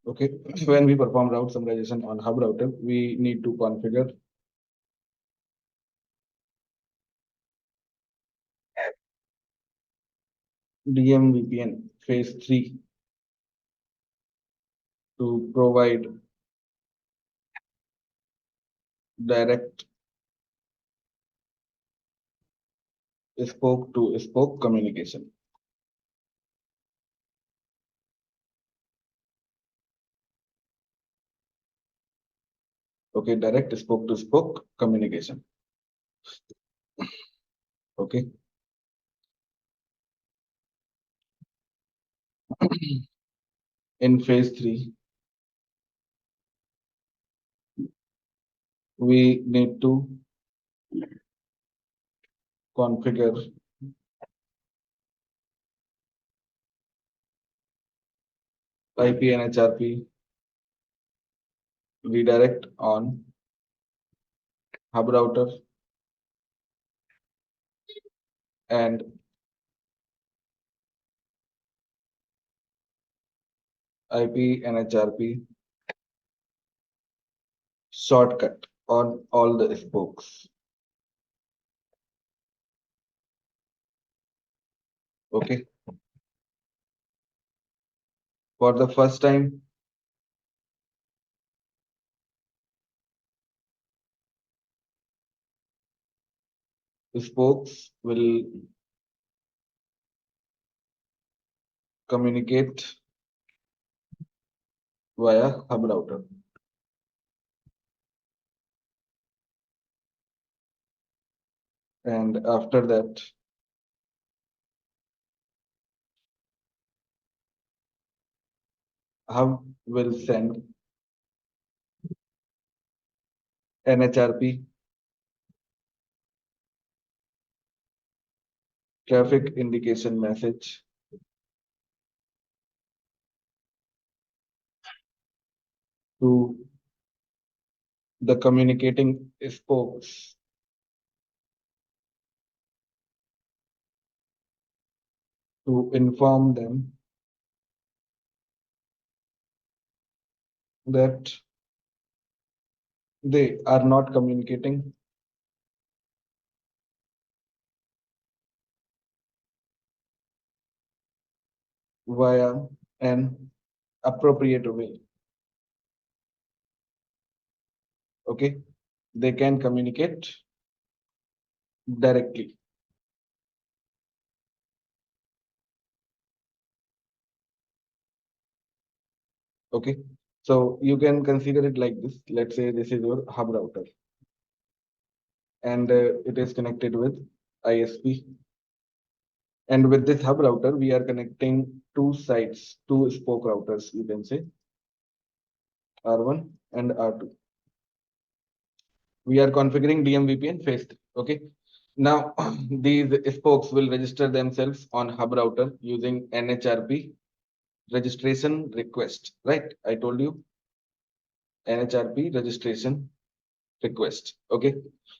Okay, when we perform route summarization on hub router, we need to configure DMVPN phase 3 to provide direct spoke to spoke communication. Okay, direct spoke to spoke communication. Okay. In phase 3, we need to configure IP NHRP redirect on hub router and IP NHRP shortcut on all the spokes. Okay. For the first time, spokes will communicate via hub router. And after that, hub will send NHRP traffic indication message to the communicating spokes to inform them that they are not communicating via an appropriate way. Okay, they can communicate directly. Okay, so you can consider it like this. Let's say this is your hub router, and it is connected with ISP. And with this hub router, we are connecting two sites, two spoke routers, you can say R1 and R2. We are configuring DMVPN phase 3. Okay. Now, these spokes will register themselves on hub router using NHRP registration request, right? I told you NHRP registration request. Okay.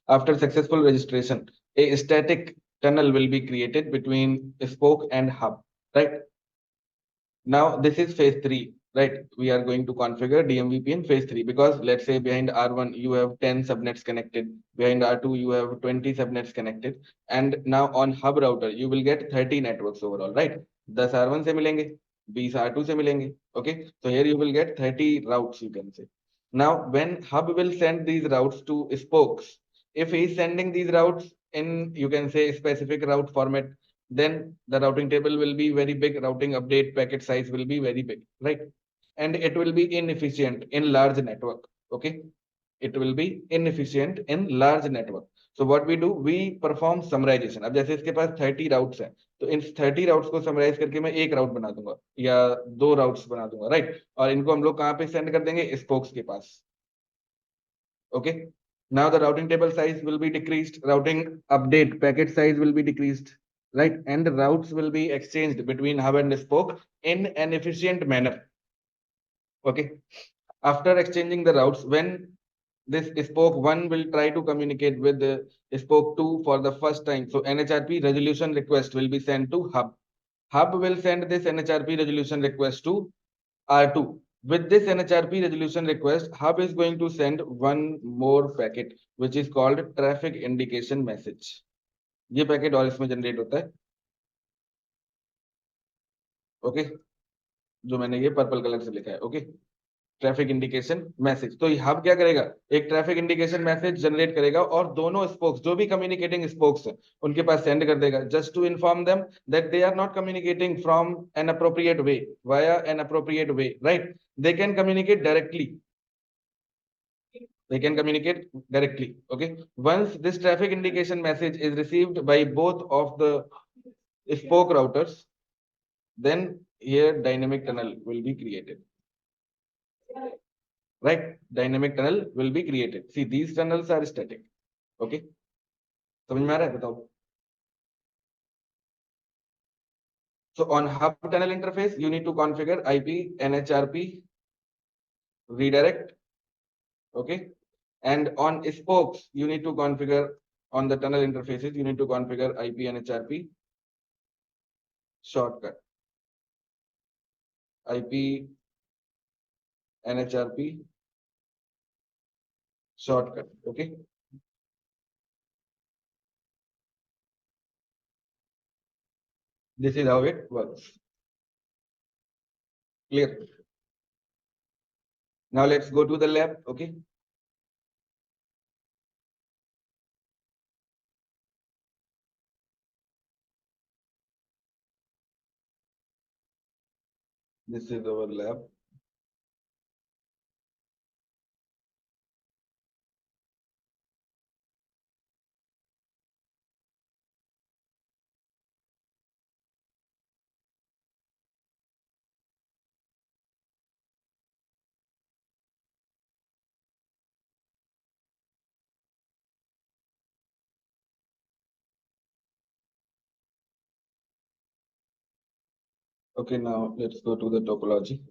After successful registration, a static tunnel will be created between spoke and hub, right? Now this is phase 3, right? We are going to configure DMVP in phase 3 because let's say behind R1 you have 10 subnets connected, behind R2 you have 20 subnets connected, and now on hub router you will get 30 networks overall, right? 10 R1 से मिलेंगे, 20 R2 से मिलेंगे. Okay, so here you will get 30 routes, you can say. Now when hub will send these routes to spokes, if he is sending these routes in, you can say, specific route format, then the routing table will be very big, routing update packet size will be very big, right? And it will be inefficient in large network. Okay, it will be inefficient in large network. So what we do, we perform summarization. अब जैसे इसके पास 30 routes है, तो इन 30 routes को summarize करके मैं एक route बना दूंगा या दो routes बना दूंगा, right? और इनको हम लोग कहाँ पे send कर देंगे? spokes के पास. Okay, now the routing table size will be decreased, routing update packet size will be decreased, right? And the routes will be exchanged between hub and spoke in an efficient manner. Okay, after exchanging the routes, when this spoke 1 will try to communicate with the spoke 2 for the first time, so NHRP resolution request will be sent to hub. Hub will send this NHRP resolution request to R2. With this NHRP resolution request, hub is going to send one more packet, which is called traffic indication message. ये packet और इसमें generate होता है, okay, जो मैंने ये purple colour से लिखा है, ओके, ट्रैफिक इंडिकेशन मैसेज। तो हब क्या करेगा, एक ट्रैफिक इंडिकेशन मैसेज जनरेट करेगा और दोनों स्पोक्स, जो भी कम्युनिकेटिंग स्पोक्स हैं, उनके पास सेंड कर देगा, just to inform them that they are not communicating from an appropriate way, via an appropriate way, right? They can communicate directly. They can communicate directly. Okay. Once this traffic indication message is received by both of the spoke routers, then here dynamic tunnel will be created. Right? Dynamic tunnel will be created. See, these tunnels are static. Okay. समझ में आ रहा है? बताओ. So on hub tunnel interface, you need to configure IP NHRP redirect. Okay. And on spokes, you need to configure, on the tunnel interfaces, you need to configure IP NHRP shortcut. IP NHRP shortcut. Okay. This is how it works. Clear. Now let's go to the lab. Okay. This is our lab. Okay, now let's go to the topology.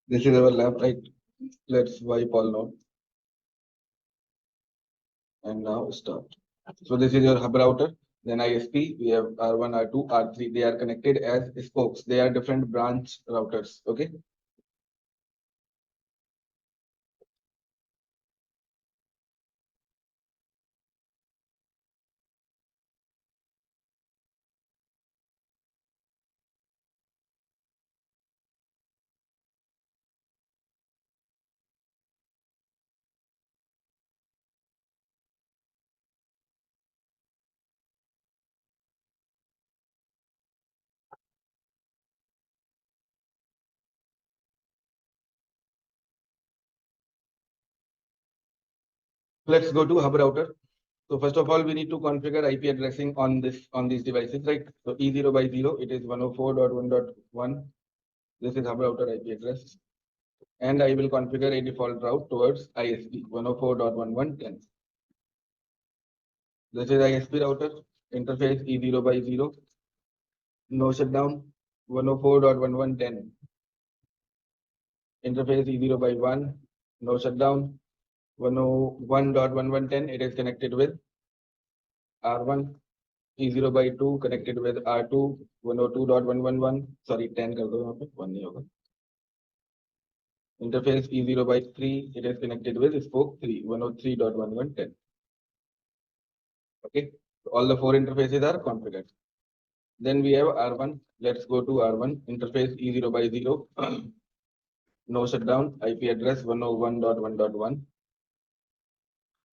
This is our lab, right? Let's wipe all now. And now start. So this is your hub router. Then ISP, we have R1, R2, R3. They are connected as spokes. They are different branch routers. Okay. Let's go to hub router. So first of all, we need to configure IP addressing on these devices, right? So E0 by 0, it is 104.1.1. This is hub router IP address. And I will configure a default route towards ISP 104.1.1.10. This is ISP router, interface E0 by 0, no shutdown, 104.1.1.10. Interface E0 by 1, no shutdown, 101.1.1.10. It is connected with R1. E0 by 2 connected with R2, 102.111. Sorry, 10 कर दो यहाँ पे, 1 नहीं होगा. Interface E0 by 3, it is connected with spoke 3, 103.1110. Okay, so all the 4 interfaces are configured. Then we have R1. Let's go to R1. Interface E0 by 0. No shutdown. IP address 101.1.1.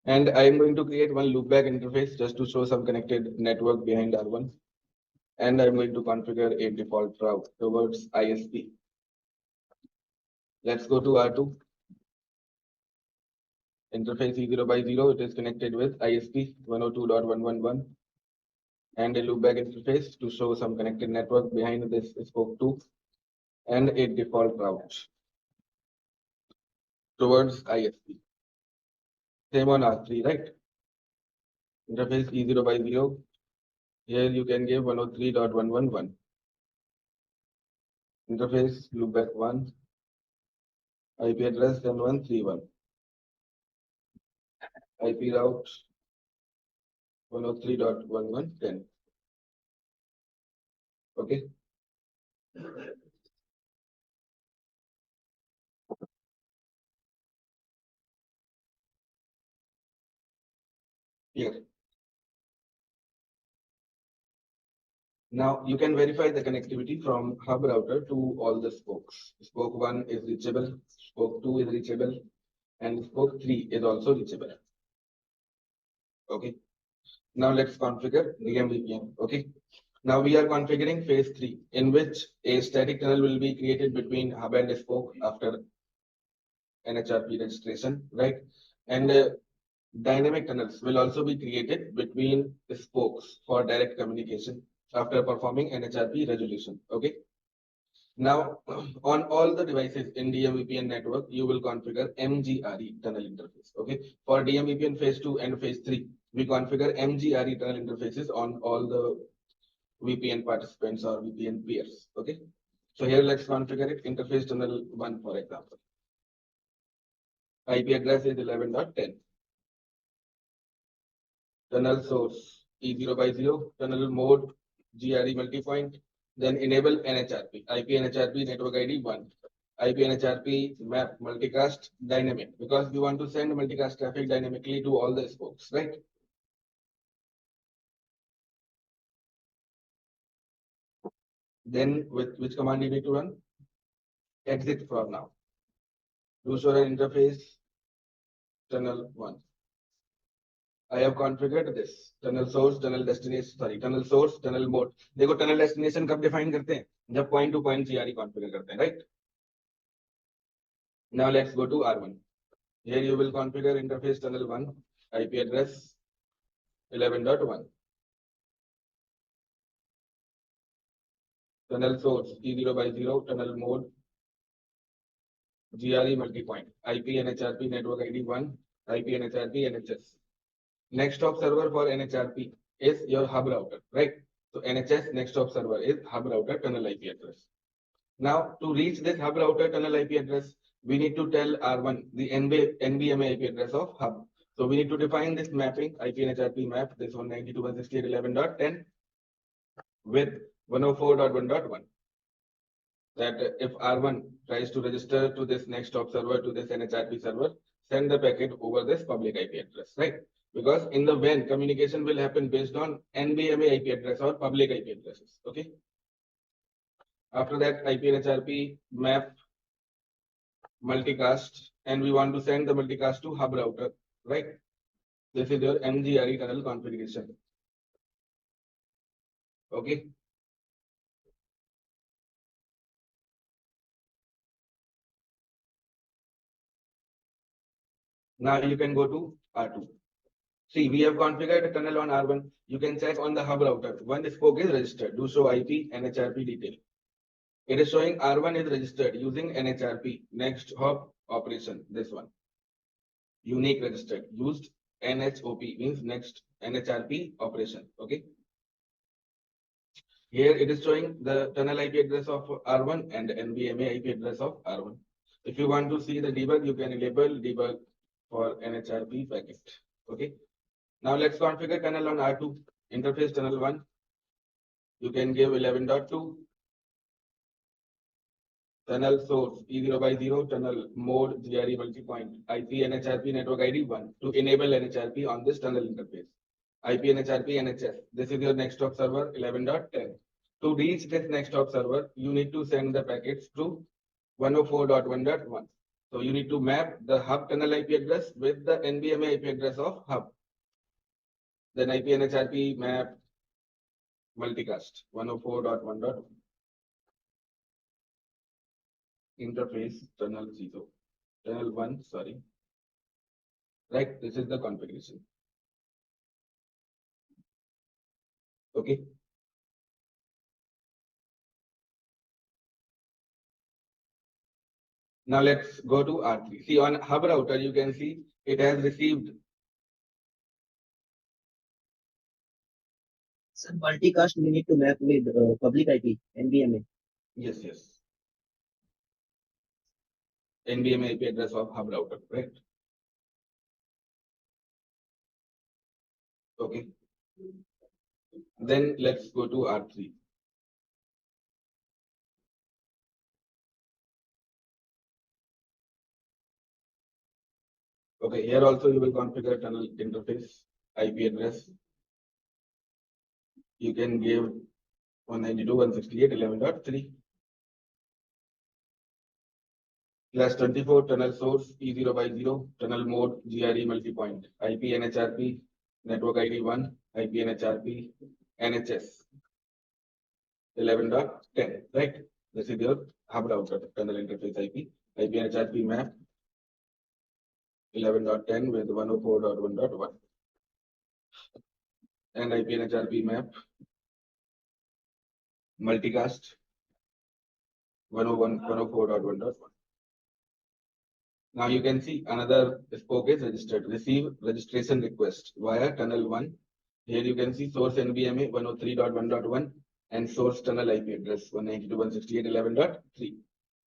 And I am going to create one loopback interface just to show some connected network behind R1. And I'm going to configure a default route towards ISP. Let's go to R2. Interface E0 by 0. It is connected with ISP 102.111. And a loopback interface to show some connected network behind this spoke 2. And a default route towards ISP. Same on R3, right? Interface E0 by 0. Here you can give 103.111. Interface loopback 1, IP address 10131. IP route 103.1110. Okay. Here. Now you can verify the connectivity from hub router to all the spokes. Spoke 1 is reachable, spoke 2 is reachable, and spoke 3 is also reachable. Okay. Now let's configure DMVPN. Okay. Now we are configuring phase 3, in which a static tunnel will be created between hub and spoke after NHRP registration, right? And dynamic tunnels will also be created between spokes for direct communication after performing NHRP resolution. Okay. Now, on all the devices in DMVPN network, you will configure MGRE tunnel interface. Okay. For DMVPN phase 2 and phase 3, we configure MGRE tunnel interfaces on all the VPN participants or VPN peers. Okay. So here let's configure it. Interface tunnel 1, for example. IP address is 11.10. Tunnel source E0/0, tunnel mode GRE multipoint, then enable NHRP, IP NHRP network ID 1, IP NHRP map multicast dynamic, because we want to send multicast traffic dynamically to all the spokes, right? Then with which command you need to run? Exit from now. Do show an interface tunnel 1. I have configured this tunnel source, tunnel destination, tunnel source, tunnel mode. देखो tunnel destination कब define करते हैं? जब point to point GRE configure करते हैं, right? Now let's go to R1. Here you will configure interface tunnel 1, IP address 11.1. Tunnel source E0/0, tunnel mode GRE multipoint, IP NHRP network ID 1, IP NHRP NHS. Next hop server for NHRP is your hub router, right? So NHS next hop server is hub router tunnel IP address. Now to reach this hub router tunnel IP address, we need to tell R1 the NBMA IP address of hub. So we need to define this mapping IP NHRP map, this 192.168.11.10 with 104.1.1. That if R1 tries to register to this next hop server, to this NHRP server, send the packet over this public IP address, right? Because in the WAN, communication will happen based on NBMA IP address or public IP addresses, okay? After that, IP NHRP map multicast, and we want to send the multicast to hub router, right? This is your MGRE tunnel configuration. Okay. Now you can go to R2. See, we have configured a tunnel on R1. You can check on the hub router. One spoke is registered. Do show IP NHRP detail. It is showing R1 is registered using NHRP. Next hop operation. This one. Unique registered. Used NHOP means next NHRP operation. Okay. Here it is showing the tunnel IP address of R1 and NBMA IP address of R1. If you want to see the debug, you can enable debug for NHRP packet. Okay. Now let's configure tunnel on R2. Interface tunnel 1. You can give 11.2. Tunnel source E0/0, tunnel mode GRE multipoint, IP NHRP network ID 1 to enable NHRP on this tunnel interface. IP NHRP NHS. This is your next hop server 11.10. To reach this next hop server, you need to send the packets to 104.1.1. So you need to map the hub tunnel IP address with the NBMA IP address of hub. Then IP NHRP map multicast 104.1.1. Interface tunnel 0. Tunnel 1, sorry. Right, this is the configuration. Okay. Now let's go to R3. See, on hub router, you can see it has received. Sir, multicast we need to map with public IP, NVMe. Yes, yes. NVMe IP address of hub router, right? Okay. Then let's go to R3. Okay, here also you will configure tunnel interface IP address. You can give 192.168.11.3 / 24 tunnel source E0 by 0 tunnel mode GRE multipoint IP NHRP network ID 1 IP NHRP NHS 11.10, right? This is your hub router tunnel interface IP NHRP map 11.10 with 104.1.1 and IP NHRP map multicast 104.1.1. Now you can see another spoke is registered. Receive registration request via tunnel 1. Here you can see source NVMe 103.1.1 and source tunnel IP address 192.168.11.3.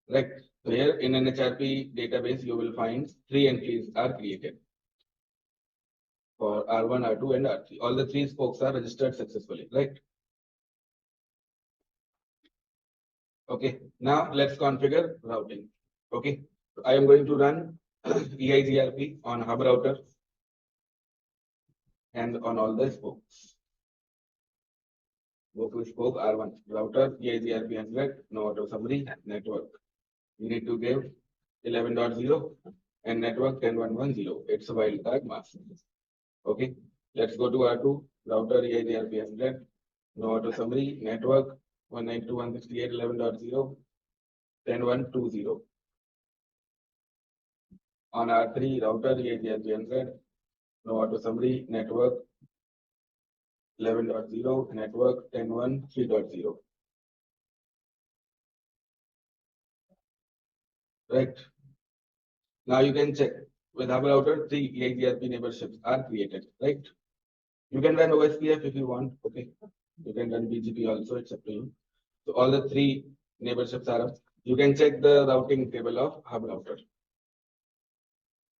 Right. So here in NHRP database, you will find 3 entries are created for R1, R2, and R3. All the 3 spokes are registered successfully, right? Okay. Now let's configure routing. Okay. I am going to run EIGRP on hub router and on all the spokes. Go to spoke R1 router EIGRP 100 no auto summary network. You need to give 11.0 and network 10.1.1.0. It's a wildcard mask. Okay. Let's go to R2 router EIGRP 100 no auto summary network 192.168.11.0 10.1.2.0. On R3 router EIGRP 100 no auto summary network 11.0 network 10.1.3.0. Right. Now you can check with hub router 3 EIGRP neighborships are created, right? You can run OSPF if you want. Okay. You can run BGP also, it's up to you. So all the 3 neighborships are up. You can check the routing table of hub router.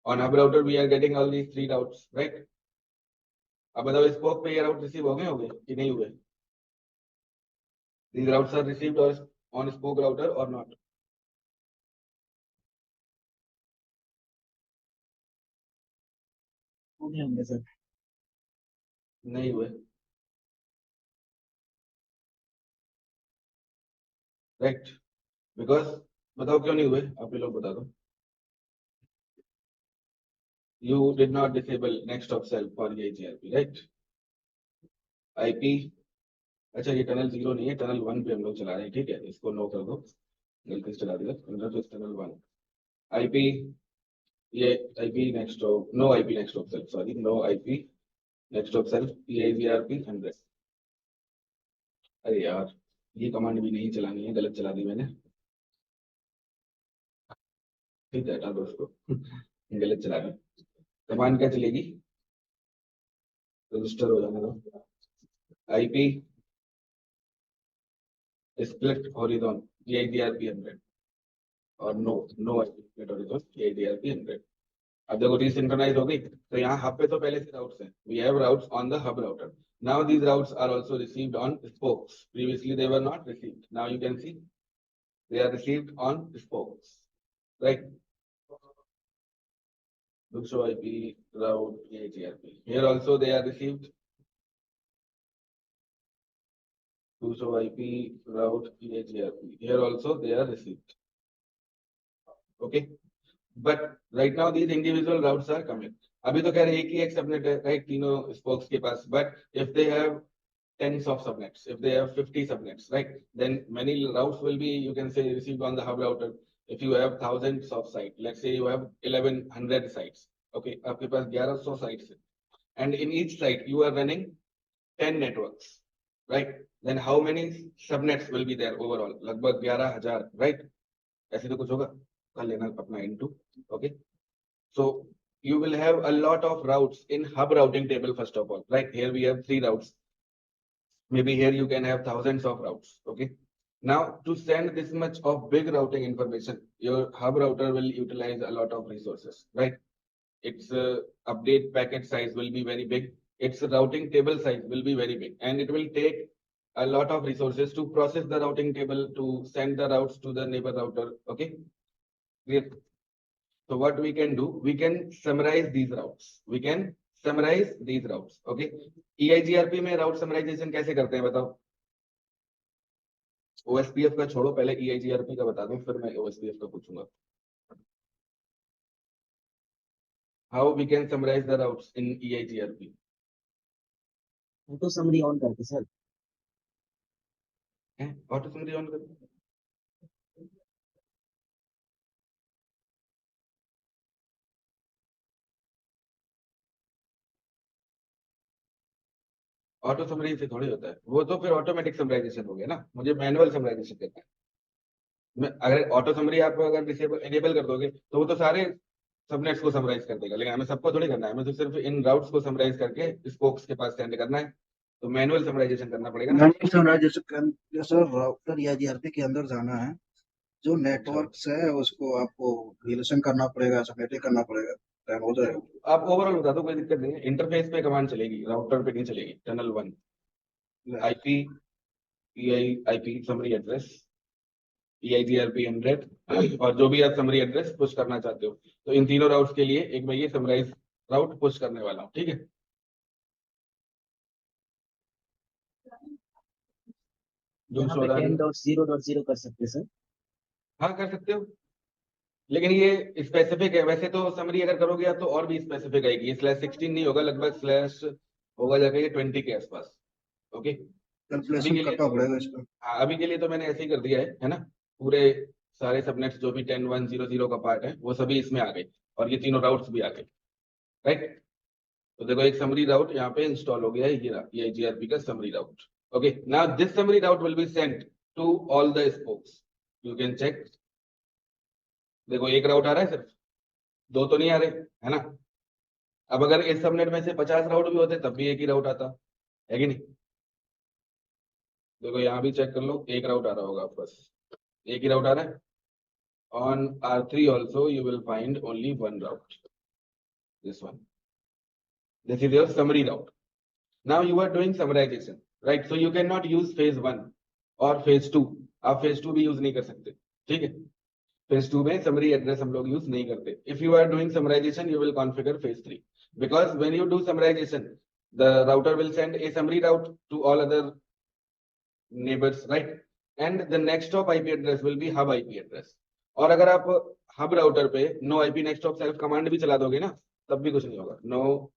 On hub router, we are getting all these 3 routes, right? अब बताओ spoke पे ये राउट receive हो गए कि नहीं हुए? These routes are received or on spoke router or not? होंगे सर. नहीं हुए, right? Because बताओ क्यों नहीं हुए? आप ये लोग बता दो. You did not disable next of self for EIGRP, right? IP अच्छा ये टनल 0 नहीं है, टनल 1 पे हम लोग चला रहे हैं, ठीक है? इसको नो कर दो, गलती से चला दिया. टनल 1 IP ये IP next of no IP next of self, sorry, no IP next of self EIGRP 100. अरे यार ये कमांड भी नहीं चलानी है, गलत चला दी मैंने. ठीक है, हटा दो उसको. गलत चला दी. कमांड क्या चलेगी? रजिस्टर हो जाने दो. IP split horizon EIGRP 100 और no IP split horizon EIGRP 100. अब देखो रीसिंक्रोनाइज हो गई. तो यहाँ हब पे तो पहले से राउट्स हैं. We have routes on the hub router. Now these routes are also received on spokes. Previously they were not received. Now you can see they are received on spokes, right? Look, show IP route EIGRP. Here also they are received. To show IP route EIGRP. Here also they are received. Okay. But right now these individual routes are coming. अभी तो कह रहे हैं एक subnet है, right? तीनों spokes के पास. But if they have tens of subnets, if they have 50 subnets, right? Then many routes will be, you can say, received on the hub router. If you have thousands of sites, let's say you have 1100 sites. Okay, आपके पास 1100 sites है. And in each site you are running 10 networks, right? Then how many subnets will be there overall? लगभग 11,000, right? ऐसे तो कुछ होगा. कर लेना अपना into. Okay. So you will have a lot of routes in hub routing table first of all, right? Here we have 3 routes. maybe here you can have thousands of routes. Okay, now to send this much of big routing information, your hub router will utilize a lot of resources, right? Its update packet size will be very big, its routing table size will be very big, and it will take a lot of resources to process the routing table to send the routes to the neighbor router. Okay, great. So what we can do, we can summarize these routes, we can summarize these routes. Okay, EIGRP में route summarization कैसे करते हैं बताओ? OSPF का छोड़ो, पहले EIGRP का बता दो, फिर मैं OSPF का पूछूंगा. How we can summarize the routes in EIGRP? Auto summary on करके सर. ऑटो समरी ऑन कर. ऑटो समरी से थोड़ी होता है वो, तो फिर ऑटोमेटिक समराइजेशन हो गया ना, मुझे मैनुअल समराइजेशन करना है. मैं अगर ऑटो समरी आप अगर डिसेबल इनेबल कर दोगे तो वो तो सारे सबनेट्स को समराइज कर देगा, लेकिन हमें सबको थोड़ी करना है, हमें तो सिर्फ इन राउट्स को समराइज करके स्पोक्स के पास सेंड करना है, तो मैनुअल समराइजेशन करना पड़ेगा ना. मैनुअल समराइजेशन जैसे राउटर या जीआरपी के अंदर जाना है, जो नेटवर्क है उसको आपको रिलेशन करना पड़ेगा, सबनेटिंग करना पड़ेगा, टाइम हो जाएगा. आप ओवरऑल बता दो, कोई दिक्कत नहीं है. इंटरफेस पे कमांड चलेगी, राउटर पे नहीं चलेगी. Tunnel 1 IP IP summary address EIGRP 100 और जो भी आप समरी एड्रेस पुश करना चाहते हो, तो इन तीनों राउट्स के लिए एक मैं ये समराइज राउट पुश करने वाला हूँ. ठीक है, यहाँ पे 10.0.0 कर सकते सर. हाँ कर सकते हो, लेकिन ये स्पेसिफिक है. वैसे तो समरी अगर करोगे आप तो और भी स्पेसिफिक आएगी, /16 नहीं होगा, लगभग स्लैश होगा जाके ये 20 के आसपास. ओके, कैलकुलेशन करना पड़ेगा इसका. अभी के लिए तो मैंने ऐसे ही कर दिया है ना. पूरे सारे सबनेट्स जो भी 10.1.0.0 का पार्ट है वो सभी इसमें आ गए, और ये तीनों राउट्स भी आ गए, राइट. तो देखो एक समरी राउट यहाँ पे इंस्टॉल हो गया है, ये GRP का summary route. Okay, now this summary route will be sent to all the spokes. You can check. देखो एक राउट आ रहा है सिर्फ, दो तो नहीं आ रहे, है ना. अब अगर इस सबनेट में से 50 राउट भी होते तब भी एक ही राउट आता है कि नहीं. देखो यहाँ भी चेक कर लो, एक राउट आ रहा होगा, बस एक ही राउट आ रहा है. On R3 also you will find only one route, this one. This is your summary route. Now you are doing summarization, right? So you cannot use phase 1 or phase 2. आप phase 2 भी use नहीं कर सकते, ठीक है. phase 2 में summary address हम लोग use नहीं करते. If you are doing summarization, you will configure phase 3, because when you do summarization, the router will send a summary route to all other neighbors, right? And the next stop IP address will be hub IP address. और अगर आप hub router पे no IP next स्टॉप self command भी चला दोगे ना, तब भी कुछ नहीं होगा. नो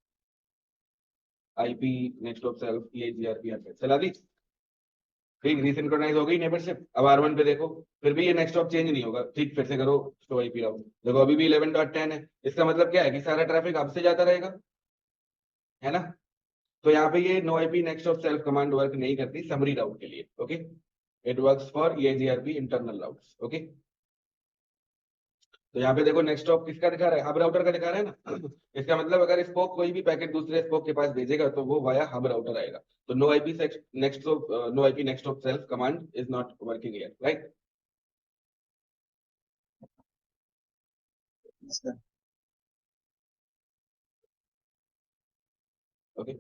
IP नेक्स्ट स्टॉप सेल्फ EIGRP एड्रेस चला दी, ठीक, रिसिंक्रोनाइज हो गई नेबरशिप. अब R1 पे देखो, फिर भी ये नेक्स्ट स्टॉप चेंज नहीं होगा, ठीक. फिर से करो शो IP राउट, देखो अभी भी 11.10 है. इसका मतलब क्या है कि सारा ट्रैफिक अब से जाता रहेगा, है ना. तो यहाँ पे ये नो IP नेक्स्ट स्टॉप सेल्फ कमांड वर्क नहीं करती समरी राउट के लिए. Okay, it works for EIGRP internal routes. Okay, तो यहाँ पे देखो नेक्स्ट स्टॉप किसका दिखा रहा है, हब राउटर का दिखा रहा है ना. इसका मतलब अगर स्पोक कोई भी पैकेट दूसरे स्पोक के पास भेजेगा तो वो वाया हब राउटर आएगा. तो नो IP नेक्स्ट स्टॉप self command is not working here, right. Okay,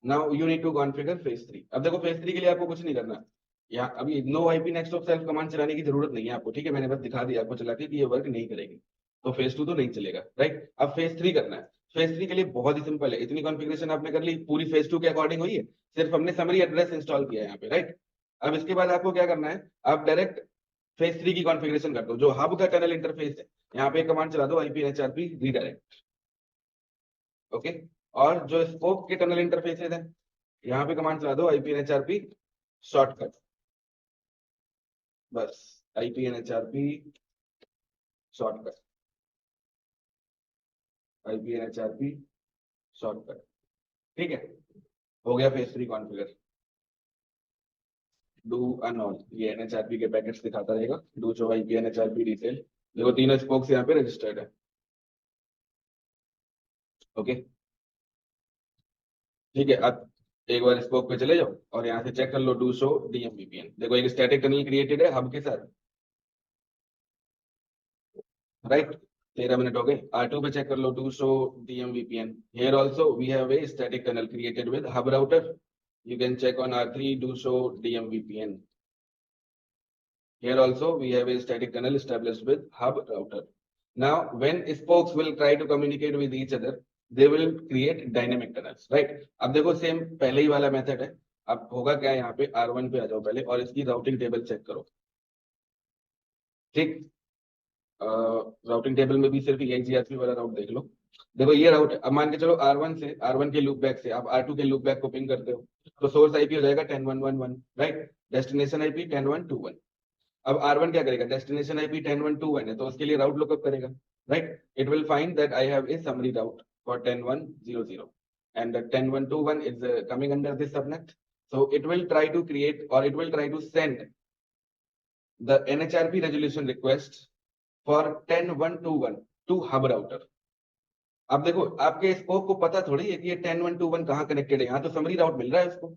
now you need to configure phase 3. अब देखो फेज 3 के लिए आपको कुछ नहीं करना. यहाँ अभी नो IP नेक्स्ट स्टॉप सेल्फ कमांड चलाने की जरूरत नहीं है आपको, ठीक है. मैंने बस दिखा दिया आपको चला के कि ये वर्क नहीं करेगी, तो फेज 2 तो नहीं चलेगा, राइट. अब फेज 3 करना है. फेज 3 के लिए बहुत ही सिंपल है. इतनी कॉन्फ़िगरेशन आपने कर ली, पूरी फेज 2 के अकॉर्डिंग हुई है, सिर्फ हमने समरी एड्रेस इंस्टॉल किया है यहाँ पे, राइट. अब इसके बाद आपको क्या करना है, आप डायरेक्ट फेज 3 की कॉन्फ़िगरेशन कर दो. जो हब का टनल इंटरफेस है, यहाँ पे कमांड चला दो IPnhrp रीडायरेक्ट. ओके, और जो स्पोक के टनल इंटरफेसेस है, यहाँ पे कमांड चला दो IPnhrp शॉर्टकट. बस IPnhrp शॉर्टकट, IPnhrp शॉर्टकट, ठीक है. हो गया फेज 3 कॉन्फ़िगर. डू अनऑल, ये NHRP के पैकेट्स दिखाता रहेगा. Do show IPnhrp detail. देखो तीनों स्पोक्स यहाँ पे रजिस्टर्ड है. ओके, ठीक है. अब एक बार स्पोक पे चले जाओ और यहाँ से चेक कर लो डू शो DMVPN। देखो एक स्टैटिक टनल क्रिएटेड है हब के साथ, राइट। 13 मिनट हो गए। R2 पे चेक कर लो do show DMVPN। Here also we have a static tunnel created with hub router. You can check on R3 do show DMVPN. Here also we have a static tunnel established with hub router. Now when spokes will try to communicate with each other, they will create dynamic tunnels, right? अब देखो same पहले ही वाला method है। अब होगा क्या, यहाँ पे R1 पे आ जाओ पहले और इसकी राउटिंग टेबल चेक करो, ठीक। राउटिंग टेबल में भी सिर्फ EIGRP वाला राउट देख लो। देखो ये राउट है। अब मान के चलो R1 के लूप बैक से आप R2 के लूप बैक को पिंग करते हो, तो सोर्स आईपी हो जाएगा 10.1.1.1, राइट। Destination IP 10.1.2.1। अब R1 क्या करेगा, डेस्टिनेशन आईपी 10.1.2.1 है तो उसके लिए राउट लुकअप करेगा, right. It will find that I have a summary route for 10.1.0.0 and the 10.1.2.1 is coming under this subnet. So it will try to create or it will try to send the NHRP resolution request for 10.1.2.1 to hub router. अब देखो आपके spoke को पता थोड़ी है कि ये 10.1.2.1 कहाँ कनेक्टेड है, यहाँ तो समरी राउट मिल रहा है उसको,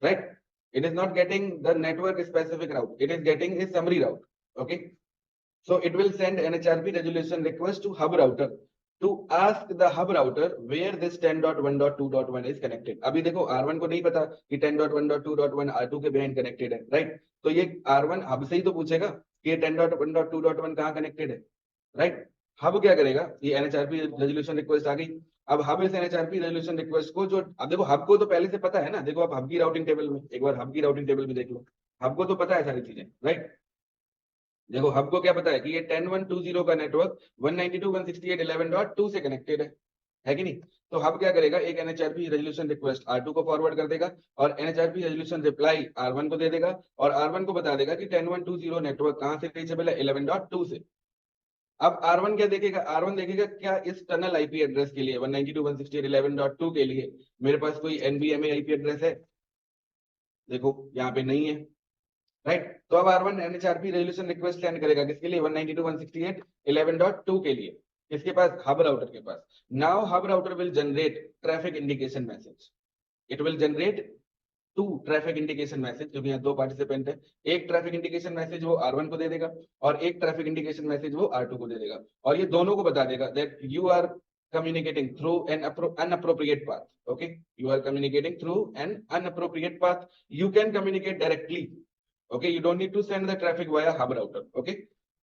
right. It is not getting the network specific route, it is getting a summary route, okay. So it will send NHRP resolution request to hub router to ask the hub router where this 10.1.2.1 is connected. अभी देखो R1 को नहीं पता कि 10.1.2.1 R2 के behind connected है, right। तो ये R1 हब से ही तो पूछेगा कि 10.1.2.1 कहाँ कनेक्टेड है, राइट। हब क्या करेगा, ये एनएचआरपी रेजोल्यूशन रिक्वेस्ट आ गई। अब हब इस एनएचआरपी रेजोल्यूशन रिक्वेस्ट को जो, अब देखो हब को तो पहले से पता है ना, देखो आप हब की राउटिंग टेबल में एक बार हब की राउटिंग टेबल भी देख लो, हब को तो पता है सारी चीजें, राइट। देखो हब को क्या पता है कि ये 10.1.2.0 का नेटवर्क 192.168.11.2 से कनेक्टेड है कि नहीं। तो हब क्या करेगा, एक एनएचआरपी रेजोल्यूशन रिक्वेस्ट R2 को फॉरवर्ड कर देगा और एनएचआरपी रेजोल्यूशन रिप्लाई R1 को दे देगा और R1 को बता देगा कि 10.1.2.0 नेटवर्क कहां से रीचेबल है, 11.2 से। अब R1 क्या देखेगा, R1 देखेगा क्या इस टनल आईपी एड्रेस के लिए 192.168.11.2 के लिए मेरे पास कोई NVMe आईपी एड्रेस है, देखो यहाँ पे नहीं है, राइट। तो अब R1 NHRP resolution request send करेगा किसके लिए, 192.168.11.2 के लिए, किसके पास, हब राउटर के पास। Now hub router will generate traffic indication message, it will generate two traffic indication message, क्योंकि यहाँ दो पार्टिसिपेंट है। एक ट्रैफिक इंडिकेशन मैसेज वो R1 को दे देगा और एक ट्रैफिक इंडिकेशन मैसेज वो R2 को दे देगा, और ये दोनों को बता देगा that you are communicating through an unappropriate path, okay, you are communicating through an unappropriate path, you can communicate directly, okay, you don't need to send the traffic via hub router, okay।